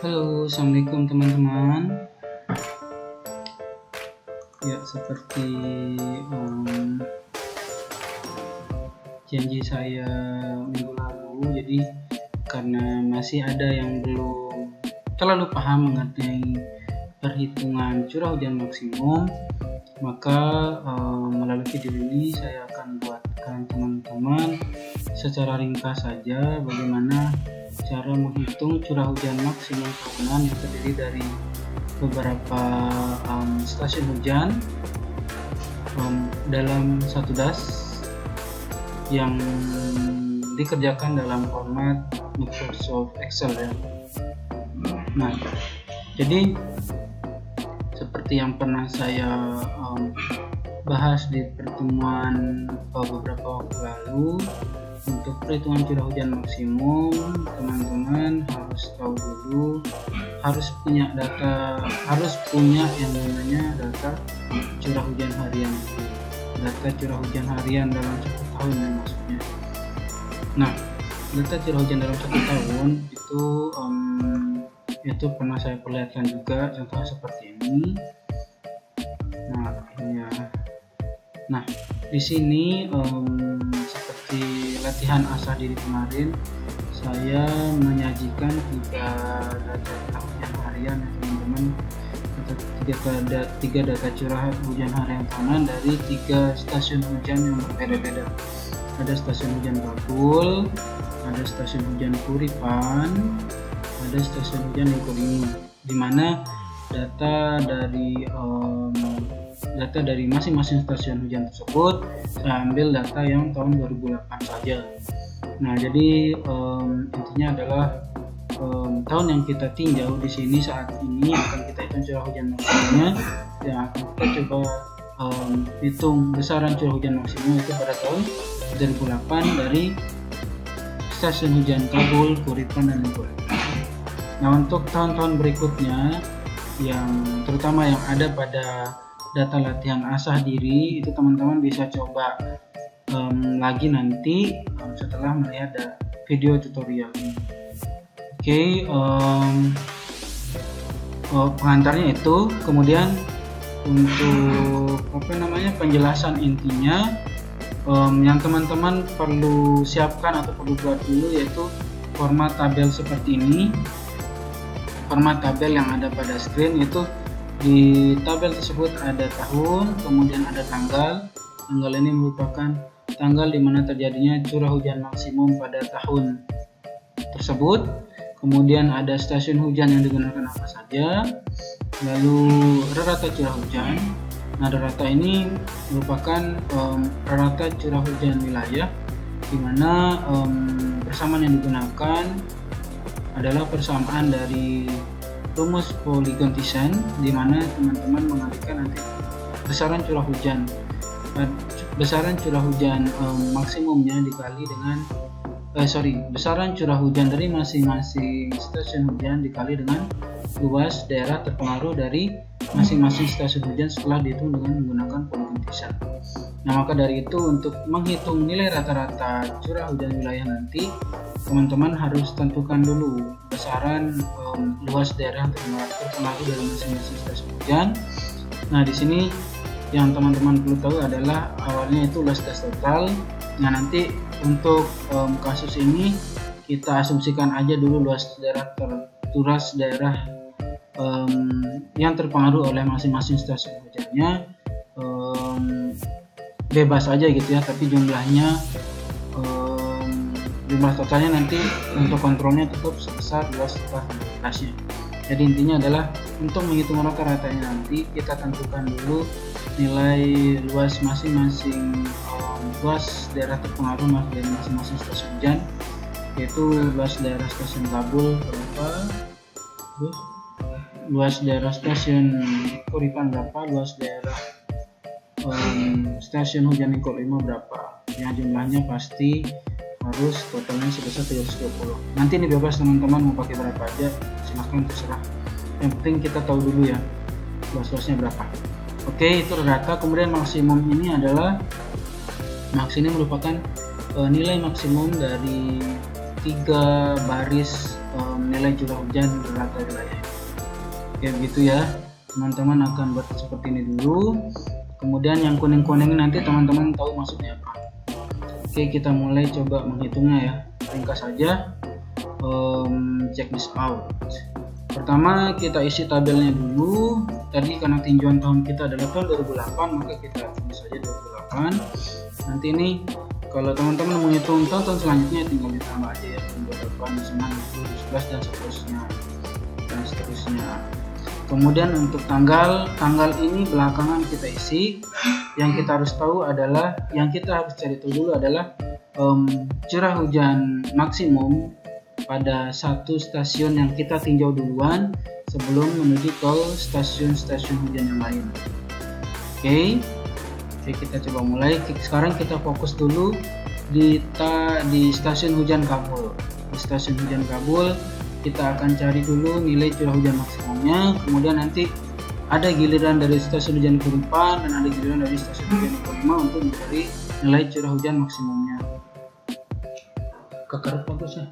Halo, assalamualaikum teman-teman. Ya, seperti janji saya minggu lalu, jadi karena masih ada yang belum terlalu paham mengenai perhitungan curah hujan maksimum, maka melalui video ini saya akan buatkan teman-teman secara ringkas saja bagaimana cara menghitung curah hujan maksimum tahunan yang terdiri dari beberapa stasiun hujan dalam satu das yang dikerjakan dalam format Microsoft Excel ya. Nah, jadi seperti yang pernah saya bahas di pertemuan beberapa waktu lalu, untuk perhitungan curah hujan maksimum teman-teman harus tahu dulu, harus punya yang namanya data curah hujan harian, data curah hujan harian dalam satu tahun ya maksudnya. Nah, data curah hujan dalam satu tahun itu pernah saya perlihatkan juga, contohnya seperti ini. Nah, ini ya. Nah, di sini seperti latihan asah diri kemarin, saya menyajikan tiga data hujan harian ya teman-teman, tiga data curah hujan harian tahunan dari tiga stasiun hujan yang berbeda-beda. Ada stasiun hujan Babul, ada stasiun hujan Kuripan, ada stasiun hujan Nikolini, di mana data dari masing-masing stasiun hujan tersebut saya ambil data yang tahun 2008 saja. Nah, jadi intinya adalah tahun yang kita tinjau di sini saat ini akan kita hitung curah hujan maksimumnya, yang akan kita coba hitung besaran curah hujan maksimum itu pada tahun 2008 dari stasiun hujan Kabul, Kuripan, dan Nikolini. Nah, untuk tahun-tahun berikutnya yang terutama yang ada pada data latihan asah diri, itu teman-teman bisa coba lagi nanti setelah melihat video tutorial ini. Oke, pengantarnya itu. Kemudian untuk penjelasan intinya yang teman-teman perlu siapkan atau perlu buat dulu yaitu format tabel seperti ini. Format tabel yang ada pada screen itu, di tabel tersebut ada tahun, kemudian ada tanggal. Tanggal ini merupakan tanggal di mana terjadinya curah hujan maksimum pada tahun tersebut. Kemudian ada stasiun hujan yang digunakan apa saja. Lalu rata curah hujan. Nah, rata ini merupakan rata curah hujan wilayah, di mana persamaan yang digunakan adalah persamaan dari rumus Polygon-Thiessen, di mana teman-teman mengalihkan nanti besaran curah hujan maksimumnya dikali dengan besaran curah hujan dari masing-masing stasiun hujan dikali dengan luas daerah terpengaruh dari masing-masing stasiun hujan setelah dihitung dengan menggunakan Polygon-Thiessen. Nah, maka dari itu untuk menghitung nilai rata-rata curah hujan wilayah nanti, teman-teman harus tentukan dulu besaran luas daerah terpengaruh dari masing-masing stasiun hujan. Nah, di sini yang teman-teman perlu tahu adalah awalnya itu luas das total. Nah, nanti untuk kasus ini kita asumsikan aja dulu luas daerah yang terpengaruh oleh masing-masing stasiun hujannya bebas aja gitu ya, tapi jumlah totalnya nanti untuk kontrolnya tetap sebesar luas dasnya. Jadi intinya adalah untuk menghitung rata-ratanya nanti kita tentukan dulu nilai luas masing-masing luas daerah terpengaruh dari masing-masing stasiun hujan, yaitu luas daerah stasiun Kabul berapa, terus luas daerah stasiun Kuripan berapa, luas daerah stasiun hujan Nikolini berapa. Ya, jumlahnya pasti harus totalnya sebesar 320. Nanti ini bebas teman-teman mau pakai berapa aja, silahkan terserah. Yang penting kita tahu dulu ya luas-luasnya berapa. Oke, itu rata. Kemudian maksimum ini merupakan nilai maksimum dari 3 baris nilai curah hujan rata wilayah. Oke, begitu ya. Teman-teman akan buat seperti ini dulu. Kemudian yang kuning-kuning nanti teman-teman tahu maksudnya apa. Oke, kita mulai coba menghitungnya ya. Ringkas saja. Check this out. Pertama kita isi tabelnya dulu. Tadi karena tinjauan tahun kita adalah tahun 2008, maka kita tulis saja 2008. Nanti ini kalau teman-teman menghitung tahun selanjutnya tinggal ditambah aja ya, 2008, 2011 dan seterusnya. Kemudian untuk tanggal ini belakangan kita isi. Yang kita harus tahu adalah, yang kita harus cari tahu dulu adalah curah hujan maksimum pada satu stasiun yang kita tinjau duluan sebelum menuju ke stasiun-stasiun hujan yang lain. Oke, kita coba mulai. Sekarang kita fokus dulu di stasiun hujan Kabul. Di stasiun hujan Kabul kita akan cari dulu nilai curah hujan maksimumnya. Kemudian nanti ada giliran dari stasiun hujan ke-4 dan ada giliran dari stasiun hujan ke-5 untuk mencari nilai curah hujan maksimumnya. Kekerut bagusnya.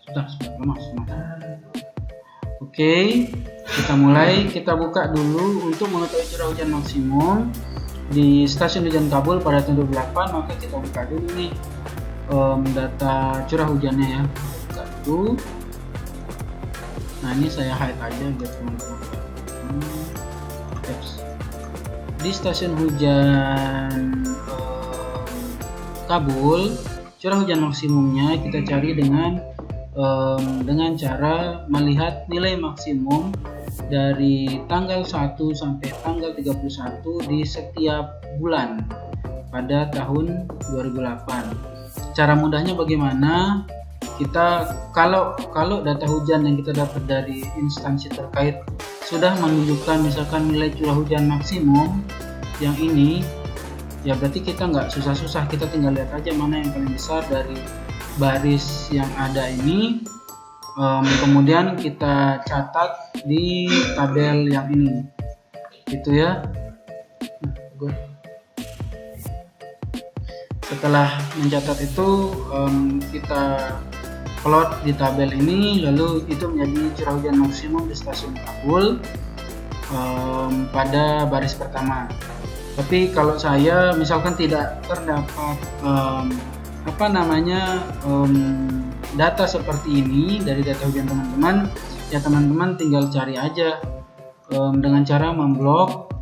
Sudah lemas. Oke, kita mulai. Kita buka dulu untuk mengetahui curah hujan maksimum di stasiun hujan Kabul pada tahun 2008. Maka kita buka dulu nih data curah hujannya ya. Buka dulu. Nah, ini saya hide aja biar teman-teman. Di stasiun hujan Kabul, curah hujan maksimumnya kita cari dengan cara melihat nilai maksimum dari tanggal 1 sampai tanggal 31 di setiap bulan pada tahun 2008. Cara mudahnya bagaimana? Kita kalau data hujan yang kita dapat dari instansi terkait sudah menunjukkan misalkan nilai curah hujan maksimum yang ini, ya berarti kita nggak susah-susah, kita tinggal lihat aja mana yang paling besar dari baris yang ada ini. Kemudian kita catat di tabel yang ini, gitu ya. Setelah mencatat itu kita plot di tabel ini, lalu itu menjadi curah hujan maksimum di stasiun Kabul pada baris pertama. Tapi kalau saya misalkan tidak terdapat data seperti ini dari data hujan teman-teman, ya teman-teman tinggal cari aja dengan cara memblok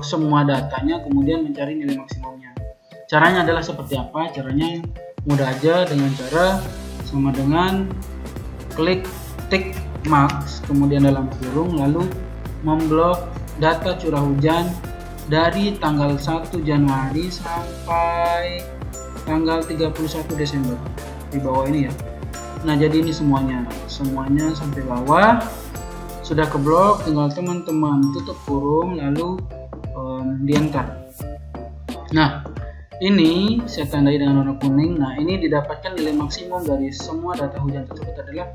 semua datanya, kemudian mencari nilai maksimumnya. Caranya adalah seperti apa? Caranya mudah aja, dengan cara sama dengan klik tick marks kemudian dalam kurung, lalu memblok data curah hujan dari tanggal 1 Januari sampai tanggal 31 Desember di bawah ini ya. Nah, jadi ini semuanya sampai bawah sudah keblok, tinggal teman-teman tutup kurung lalu di enter. Nah, ini saya tandai dengan warna kuning. Nah, ini didapatkan nilai maksimum dari semua data hujan tersebut adalah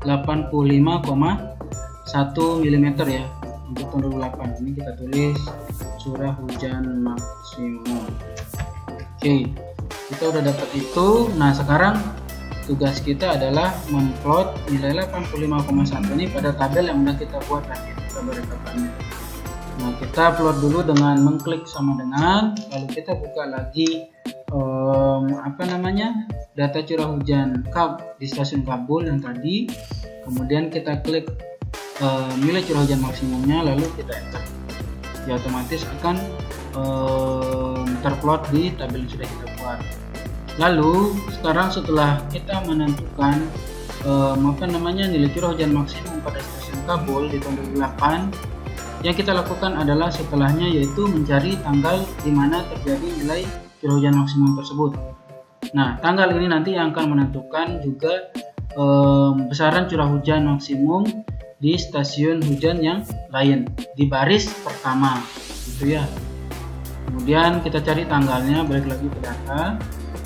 85,1 mm ya untuk tahun 2008. Ini kita tulis curah hujan maksimum. Oke, kita udah dapat itu. Nah, sekarang tugas kita adalah memplot nilai 85,1 ini pada tabel yang udah kita buat tadi, tabel rekapannya. Nah, kita plot dulu dengan mengklik sama dengan, lalu kita buka lagi data curah hujan di stasiun Kabul yang tadi. Kemudian kita klik nilai curah hujan maksimumnya, lalu kita enter. Ya, otomatis akan terplot di tabel yang sudah kita buat. Lalu sekarang setelah kita menentukan nilai curah hujan maksimum pada stasiun Kabul di tahun 2008, yang kita lakukan adalah setelahnya yaitu mencari tanggal di mana terjadi nilai curah hujan maksimum tersebut. Nah, tanggal ini nanti yang akan menentukan juga besaran curah hujan maksimum di stasiun hujan yang lain di baris pertama, gitu ya. Kemudian kita cari tanggalnya, balik lagi ke data.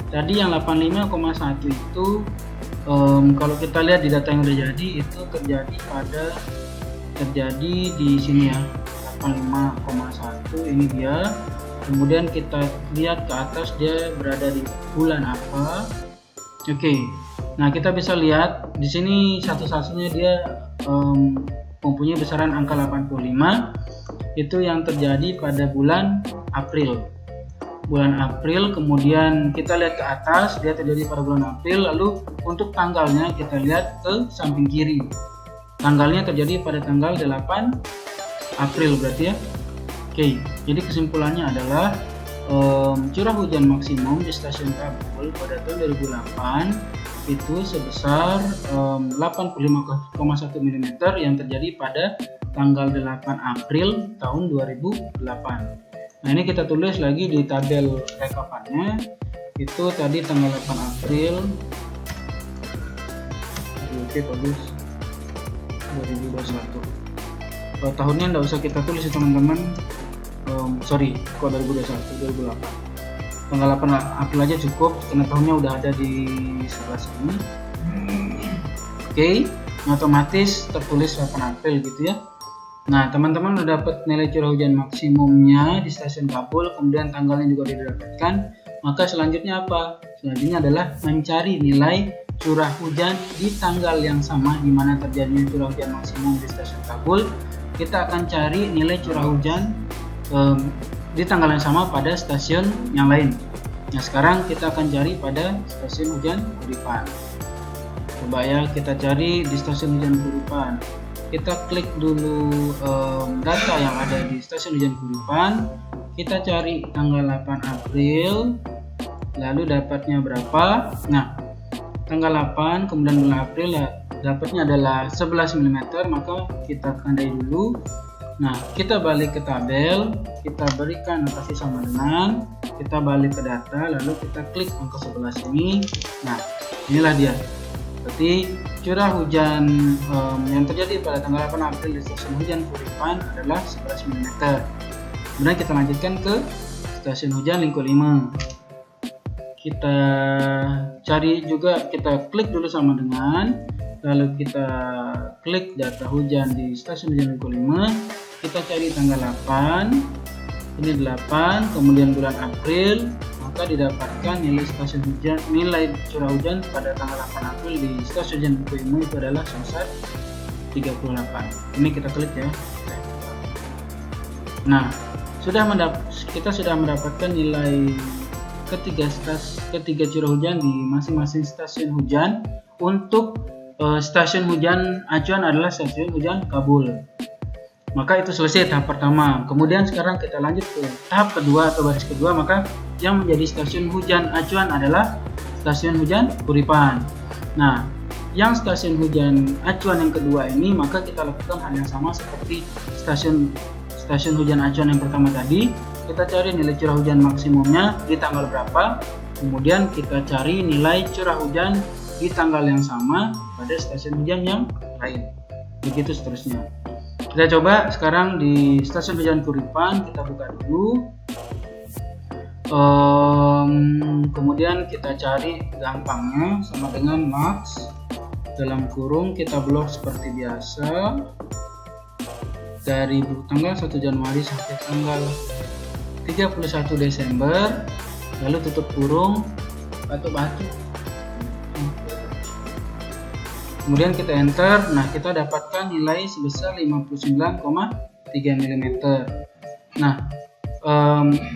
Tadi yang 85,1 itu kalau kita lihat di data yang udah jadi itu terjadi di sini ya, 85,1 ini dia. Kemudian kita lihat ke atas dia berada di bulan apa. Oke. Nah, kita bisa lihat di sini satu-satunya dia mempunyai besaran angka 85, itu yang terjadi pada bulan April. Kemudian kita lihat ke atas, dia terjadi pada bulan April. Lalu untuk tanggalnya kita lihat ke samping kiri, tanggalnya terjadi pada tanggal 8 April berarti ya. Oke, jadi kesimpulannya adalah curah hujan maksimum di stasiun Kabul pada tahun 2008 itu sebesar 85,1 mm yang terjadi pada tanggal 8 April tahun 2008. Nah, ini kita tulis lagi di tabel rekapannya. Itu tadi tanggal 8 April. Oke, bagus. 2021. Tahunnya nggak usah kita tulis ya teman-teman. Sorry, kok 2021, 2008. Tanggal 8 April aja cukup, karena tahunnya udah ada di sebelah sini. Oke, otomatis tertulis 8 April gitu ya. Nah, teman-teman udah dapat nilai curah hujan maksimumnya di stasiun Kabul, kemudian tanggalnya juga sudah didapatkan. Maka selanjutnya apa? Selanjutnya adalah mencari nilai curah hujan di tanggal yang sama di mana terjadinya curah hujan maksimum di stasiun Kabul. Kita akan cari nilai curah hujan di tanggal yang sama pada stasiun yang lain. Nah, sekarang kita akan cari pada stasiun hujan Kuripan. Coba ya, kita cari di stasiun hujan Kuripan. Kita klik dulu data yang ada di stasiun hujan Kuripan. Kita cari tanggal 8 April, lalu dapatnya berapa? Nah, tanggal 8 kemudian bulan April dapatnya adalah 11 mm, maka kita tandai dulu. Nah, kita balik ke tabel, kita berikan notasi sama dengan, kita balik ke data, lalu kita klik angka 11 ini. Nah, inilah dia. Berarti curah hujan yang terjadi pada tanggal 8 April di stasiun hujan Kuripan adalah 11 mm. Kemudian kita lanjutkan ke stasiun hujan Lingko 5. Kita cari juga, kita klik dulu sama dengan, lalu kita klik data hujan di stasiun hujan Lingko 5. Kita cari tanggal 8, ini 8, kemudian bulan April, maka didapatkan nilai stasiun hujan, nilai curah hujan pada tanggal 8 April di stasiun hujan Lingko 5 itu adalah sebesar 38. Ini kita klik ya. Nah, kita sudah mendapatkan nilai ketiga curah hujan di masing-masing stasiun hujan. Untuk stasiun hujan acuan adalah stasiun hujan Kabul. Maka itu selesai tahap pertama. Kemudian sekarang kita lanjut ke tahap kedua atau baris kedua. Maka yang menjadi stasiun hujan acuan adalah stasiun hujan Kuripan. Nah, yang stasiun hujan acuan yang kedua ini, maka kita lakukan hal yang sama seperti stasiun hujan acuan yang pertama tadi. Kita cari nilai curah hujan maksimumnya di tanggal berapa, kemudian kita cari nilai curah hujan di tanggal yang sama pada stasiun hujan yang lain, begitu seterusnya. Kita coba sekarang di stasiun hujan Kuripan, kita buka dulu, kemudian kita cari gampangnya sama dengan max, dalam kurung kita blok seperti biasa dari tanggal 1 Januari sampai tanggal 31 Desember, lalu tutup kurung, batu-batu, kemudian kita enter. Nah, kita dapatkan nilai sebesar 59,3 mm. Nah,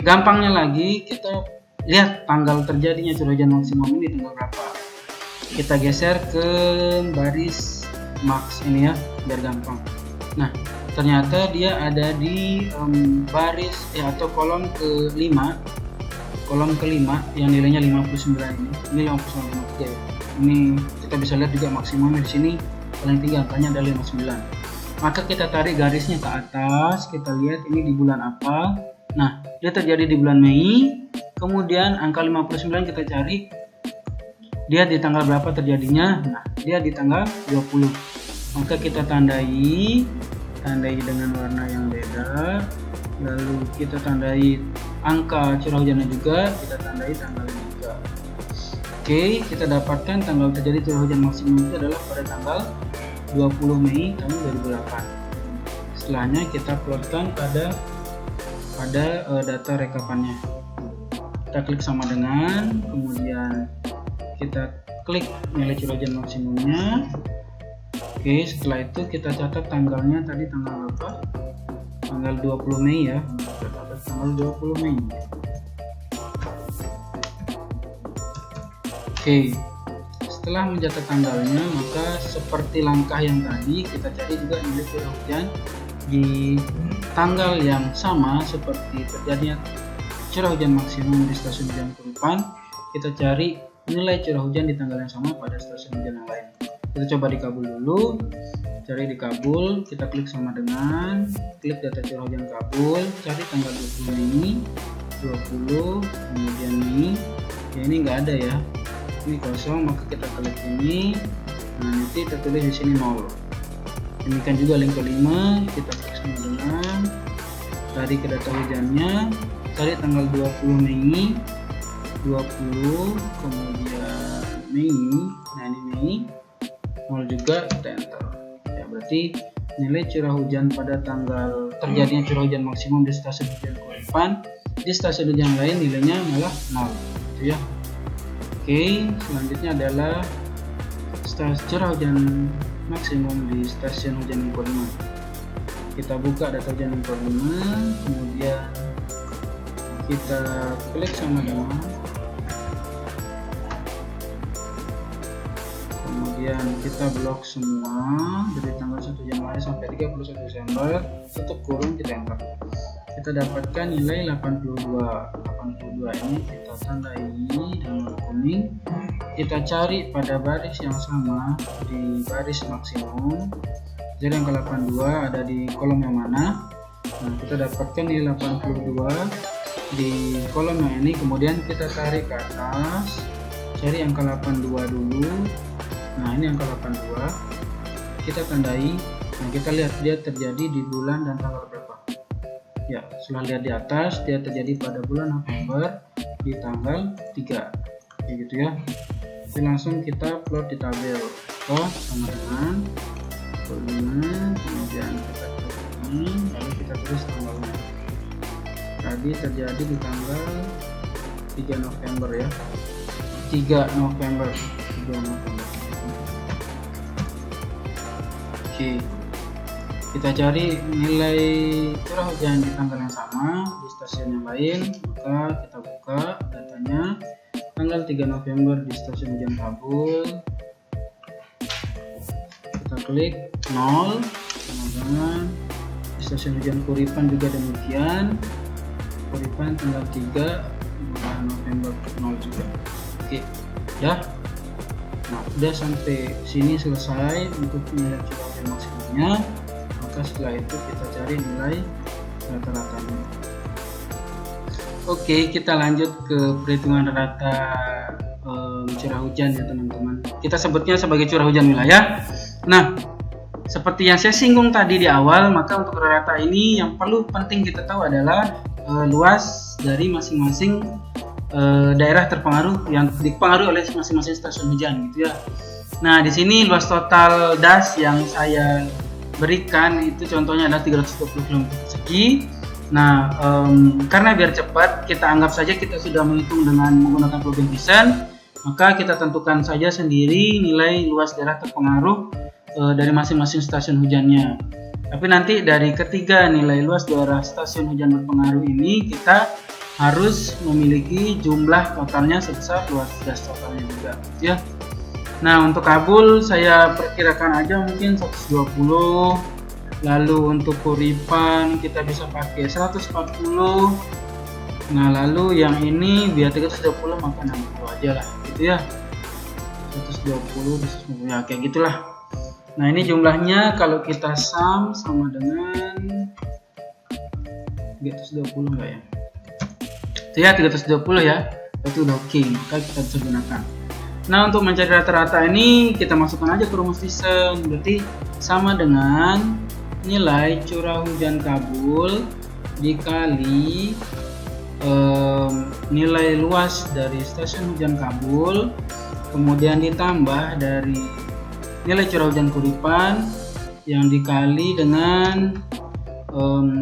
gampangnya lagi kita lihat tanggal terjadinya curah hujan maksimum ini tanggal berapa. Kita geser ke baris max ini ya, biar gampang. Nah, ternyata dia ada di baris atau kolom ke-5 yang nilainya 59 ini 59,3 ya. Ini kita bisa lihat juga maksimumnya di sini paling tinggi angkanya ada 59. Maka kita tarik garisnya ke atas, kita lihat ini di bulan apa. Nah, dia terjadi di bulan Mei. Kemudian angka 59 kita cari dia di tanggal berapa terjadinya. Nah, dia di tanggal 20. Maka kita tandai dengan warna yang beda, lalu kita tandai angka curah hujannya juga, kita tandai tanggalnya juga. Oke, kita dapatkan tanggal terjadi curah hujan maksimum itu adalah pada tanggal 20 Mei tahun 2008. Setelahnya kita plotkan pada data rekapannya. Kita klik sama dengan, kemudian kita klik nilai curah hujan maksimumnya. Oke, setelah itu kita catat tanggalnya, tadi tanggal berapa? Tanggal 20 Mei ya. Kita catat tanggal 20 Mei. Oke, setelah mencatat tanggalnya, maka seperti langkah yang tadi, kita cari juga nilai curah hujan di tanggal yang sama seperti terjadinya curah hujan maksimum di stasiun hujan Kuripan. Kita cari nilai curah hujan di tanggal yang sama pada stasiun hujan yang lain. Kita coba di Kabul dulu, cari di Kabul, kita klik sama dengan klik data curah hujan Kabul, cari tanggal 20 Mei, 20, kemudian Mei, ya ini nggak ada ya, ini kosong, maka kita klik ini, nah nanti tertulis di sini 0. Demikian juga link kelima, kita klik sama dengan cari ke data hujannya, cari tanggal 20 Mei, 20, kemudian Mei, nah ini Mei, 0 juga, kita enter ya. Berarti nilai curah hujan pada tanggal terjadinya curah hujan maksimum di stasiun hujan Kuripan, di stasiun hujan lain nilainya malah 0 gitu ya. Oke, selanjutnya adalah curah hujan maksimum di stasiun hujan Lingko 5. Kita buka data hujan Lingko 5, kemudian kita klik sama dengan, kemudian kita blok semua dari tanggal 1 Januari sampai 31 Desember, tutup kurung, kita enter. Kita dapatkan nilai 82 ini kita tandai dengan kuning. Kita cari pada baris yang sama di baris maksimum. Jadi angka 82 ada di kolom yang mana? Nah, kita dapatkan nilai 82 di kolom yang ini, kemudian kita tarik ke atas, cari angka 82 dulu. Nah, ini angka 82 kita tandai. Nah, kita lihat dia terjadi di bulan dan tanggal berapa ya. Setelah lihat di atas, dia terjadi pada bulan November di tanggal 3 kayak gitu ya. Jadi langsung kita plot di tabel. Sama dengan 5, kemudian kita klik ini, lalu kita tulis tanggalnya. Tadi terjadi di tanggal 3 November ya, 3 November. Oke, kita cari nilai curah hujan di tanggal yang sama di stasiun yang lain, maka kita buka datanya tanggal 3 November di stasiun hujan Kabul. Kita klik 0, kemudian di stasiun hujan Kuripan juga demikian, Kuripan tanggal 3 November 0 juga. Oke ya. Nah, udah sampai sini selesai untuk nilai curah hujan maksimumnya. Maka setelah itu kita cari nilai rata-ratanya. Oke, kita lanjut ke perhitungan rata curah hujan ya teman-teman. Kita sebutnya sebagai curah hujan wilayah. Nah, seperti yang saya singgung tadi di awal, maka untuk rata ini yang perlu penting kita tahu adalah luas dari masing-masing daerah terpengaruh yang dipengaruhi oleh masing-masing stasiun hujan gitu ya. Nah, di sini luas total das yang saya berikan itu contohnya adalah 320 km persegi. Nah, karena biar cepat, kita anggap saja kita sudah menghitung dengan menggunakan plugin Vision, maka kita tentukan saja sendiri nilai luas daerah terpengaruh dari masing-masing stasiun hujannya. Tapi nanti dari ketiga nilai luas daerah stasiun hujan berpengaruh ini, kita harus memiliki jumlah totalnya sebesar luas das totalnya juga ya. Nah, untuk Kabul saya perkirakan aja mungkin 120, lalu untuk Kuripan kita bisa pakai 140. Nah, lalu yang ini biar 320 maka 60 aja lah gitu ya, 120 ya kayak gitulah. Nah, ini jumlahnya kalau kita sum sama dengan 320 enggak ya? Itu ya 320 ya, itu udah oke, maka kita bisa gunakan. Nah, untuk mencari rata-rata ini kita masukkan aja ke rumus Vision, berarti sama dengan nilai curah hujan Kabul dikali nilai luas dari stasiun hujan Kabul, kemudian ditambah dari nilai curah hujan Kuripan yang dikali dengan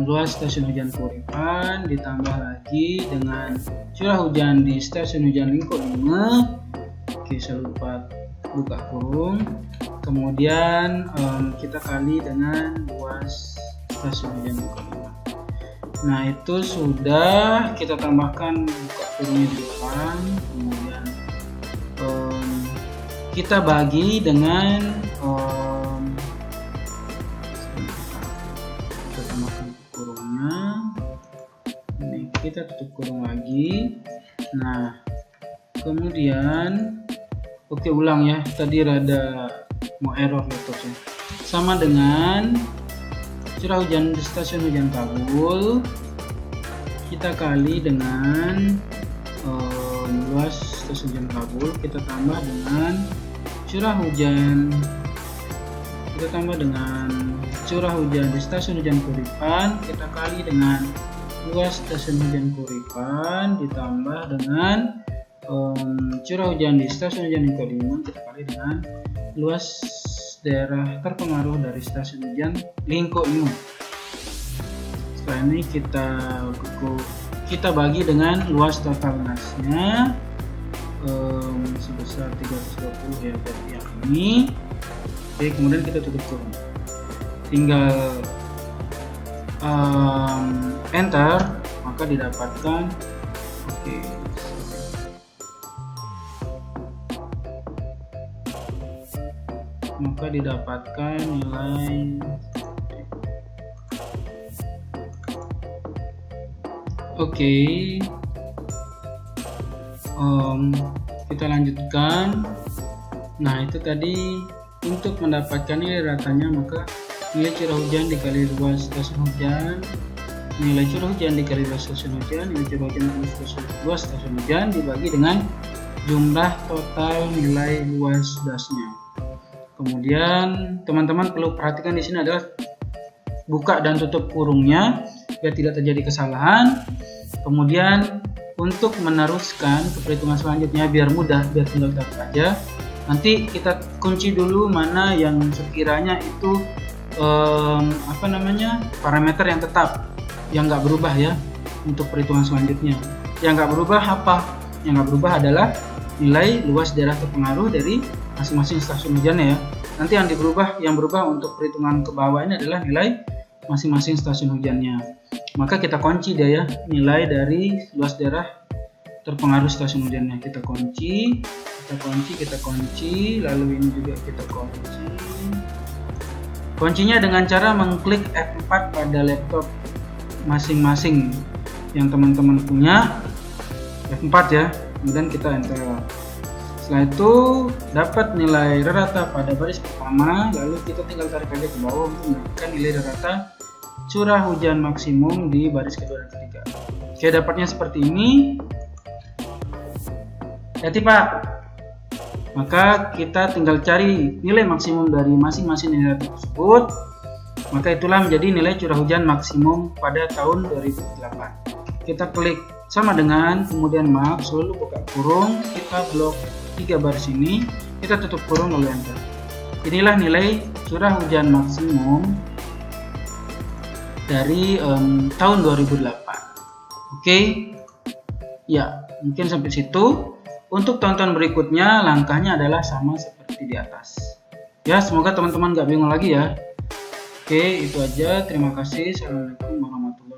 luas stasiun hujan Kuripan, ditambah lagi dengan curah hujan di stasiun hujan Lingko 5, Oke, saya lupa buka kurung, kemudian kita kali dengan luas stasiun hujan muka 5. Nah, itu sudah kita tambahkan buka kurungnya di depan, kemudian kita bagi dengan kita tambahkan kurungnya, ini kita tutup kurung lagi. Nah, kemudian oke, ulang ya, tadi rada mau error laptopnya. Sama dengan curah hujan di stasiun hujan Kabul, kita kali dengan luas stasiun hujan Kabul, kita tambah dengan curah hujan, kita tambah dengan curah hujan di stasiun hujan Kuripan, kita kali dengan luas stasiun hujan Kuripan, ditambah dengan curah hujan di stasiun hujan Lingko 5, kita kali dengan luas daerah terpengaruh dari stasiun hujan Lingko 5. Setelah ini kita bagi dengan luas total nasnya sebesar 320 ya, berarti yang ini. Oke, kemudian kita tutup kurung, tinggal enter, maka didapatkan nilai kita lanjutkan. Nah, itu tadi untuk mendapatkan nilai ratanya, maka nilai curah hujan dikali luas stasiun hujan, nilai curah hujan dikali luas stasiun hujan, nilai curah hujan dikali luas stasiun hujan dibagi dengan jumlah total nilai luas dasnya. Kemudian teman-teman perlu perhatikan di sini adalah buka dan tutup kurungnya biar tidak terjadi kesalahan. Kemudian untuk meneruskan ke perhitungan selanjutnya biar mudah, biar tinggal tarik aja. Nanti kita kunci dulu mana yang sekiranya itu parameter yang tetap, yang nggak berubah ya untuk perhitungan selanjutnya. Yang nggak berubah apa? Yang nggak berubah adalah nilai luas daerah terpengaruh dari masing-masing stasiun hujannya ya. Nanti yang berubah untuk perhitungan ke bawah ini adalah nilai masing-masing stasiun hujannya. Maka kita kunci dia ya, nilai dari luas daerah terpengaruh stasiun hujannya. Kita kunci, lalu ini juga kita kunci. Kuncinya dengan cara mengklik F4 pada laptop masing-masing yang teman-teman punya, F4 ya, kemudian kita enter. Setelah itu dapat nilai rata pada baris pertama, lalu kita tinggal tarik aja ke bawah untuk mendapatkan nilai rata curah hujan maksimum di baris kedua dan ketiga. Oke, dapatnya seperti ini. Hati Pak. Maka kita tinggal cari nilai maksimum dari masing-masing nilai tersebut. Maka itulah menjadi nilai curah hujan maksimum pada tahun 2008. Kita klik sama dengan, kemudian selalu buka kurung, kita blok 3 baris ini, kita tutup kurung lalu enter. Inilah nilai curah hujan maksimum dari tahun 2008. Oke. Ya, mungkin sampai situ. Untuk tahun-tahun berikutnya langkahnya adalah sama seperti di atas. Ya, semoga teman-teman gak bingung lagi ya. Oke, itu aja. Terima kasih. Assalamualaikum warahmatullahi wabarakatuh.